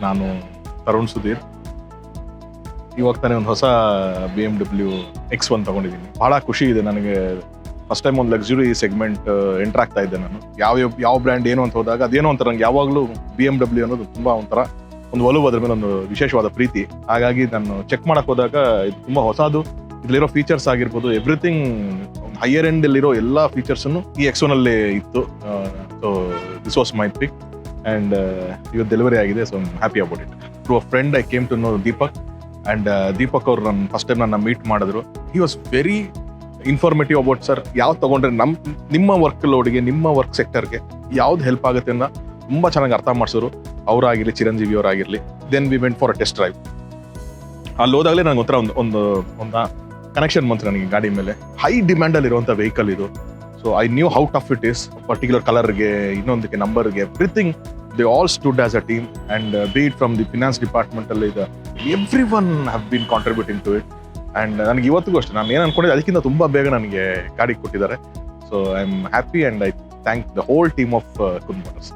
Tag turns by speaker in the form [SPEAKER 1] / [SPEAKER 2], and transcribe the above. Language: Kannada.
[SPEAKER 1] ನಾನು ತರುಣ್ ಸುಧೀರ್. ಇವಾಗ ತಾನೇ ಒಂದು ಹೊಸ BMW X1 ತಗೊಂಡಿದ್ದೀನಿ. ಭಾಳ ಖುಷಿ ಇದೆ ನನಗೆ. ಫಸ್ಟ್ ಟೈಮ್ ಒಂದು ಲಕ್ಸುರಿ ಸೆಗ್ಮೆಂಟ್ ಎಂಟರ್ ಆಗ್ತಾ ಇದ್ದೆ ನಾನು. ಯಾವ ಬ್ರ್ಯಾಂಡ್ ಏನು ಅಂತ ಹೋದಾಗ ಅದೇನೋ ಒಂಥರ ನಂಗೆ ಯಾವಾಗಲೂ BMW ಅನ್ನೋದು ತುಂಬ ಒಂಥರ ಒಂದು ಒಲವು, ಅದ್ರ ಮೇಲೆ ಒಂದು ವಿಶೇಷವಾದ ಪ್ರೀತಿ. ಹಾಗಾಗಿ ನಾನು ಚೆಕ್ ಮಾಡಕ್ಕೆ ಹೋದಾಗ ಇದು ತುಂಬ ಹೊಸದು. ಇಲ್ಲಿರೋ ಫೀಚರ್ಸ್ ಆಗಿರ್ಬೋದು, ಎವ್ರಿಥಿಂಗ್ ಹೈಯರ್ ಎಂಡಲ್ಲಿರೋ ಎಲ್ಲ ಫೀಚರ್ಸನ್ನು ಈ X1 ಅಲ್ಲೇ ಇತ್ತು. So this was my pick and ಇವತ್ತು ಡೆಲಿವರಿ ಆಗಿದೆ. So happy about it. Through a friend I came to know Deepak. And Deepak ಅವ್ರು ನಾನು ಫಸ್ಟ್ ಟೈಮ್ ನನ್ನ ಮೀಟ್ ಮಾಡಿದ್ರು. He was very informative about sir, ಯಾವ್ದು ತೊಗೊಂಡ್ರೆ ನಿಮ್ಮ ವರ್ಕ್ ಲೋಡ್ಗೆ, ನಿಮ್ಮ ವರ್ಕ್ ಸೆಕ್ಟರ್ಗೆ ಯಾವ್ದು ಹೆಲ್ಪ್ ಆಗುತ್ತೆ ಅನ್ನೋ ತುಂಬ ಚೆನ್ನಾಗಿ ಅರ್ಥ ಮಾಡಿಸಿದ್ರು. ಅವರಾಗಿರಲಿ, ಚಿರಂಜೀವಿ ಅವರಾಗಿರಲಿ. Then we went for a test drive. ಅಲ್ಲಿ ಹೋದಾಗಲೇ ನನಗೆ ಒಂಥರ ಒಂದು ಕನೆಕ್ಷನ್ ಬಂತು ನನಗೆ ಗಾಡಿ ಮೇಲೆ. ಹೈ ಡಿಮ್ಯಾಂಡಲ್ಲಿ ಇರುವಂಥ ವೆಹಿಕಲ್ ಇದು. So I knew how tough it is. Particular ಕಲರ್ಗೆ, ಇನ್ನೊಂದಕ್ಕೆ, ನಂಬರ್ಗೆ, everything they all stood as a team. And be it from the finance ಡಿಪಾರ್ಟ್ಮೆಂಟಲ್ಲಿ ಇದೆ, every one have been contributing to it. And ನನಗೆ ಇವತ್ತಿಗೂ ಅಷ್ಟೇ, ನಾನು ಏನು ಅನ್ಕೊಂಡಿದ್ದೆ ಅದಕ್ಕಿಂತ ತುಂಬ ಬೇಗ ನನಗೆ ಗಾಡಿ ಕೊಟ್ಟಿದ್ದಾರೆ. So I am happy and I thank the whole team of Kun motors.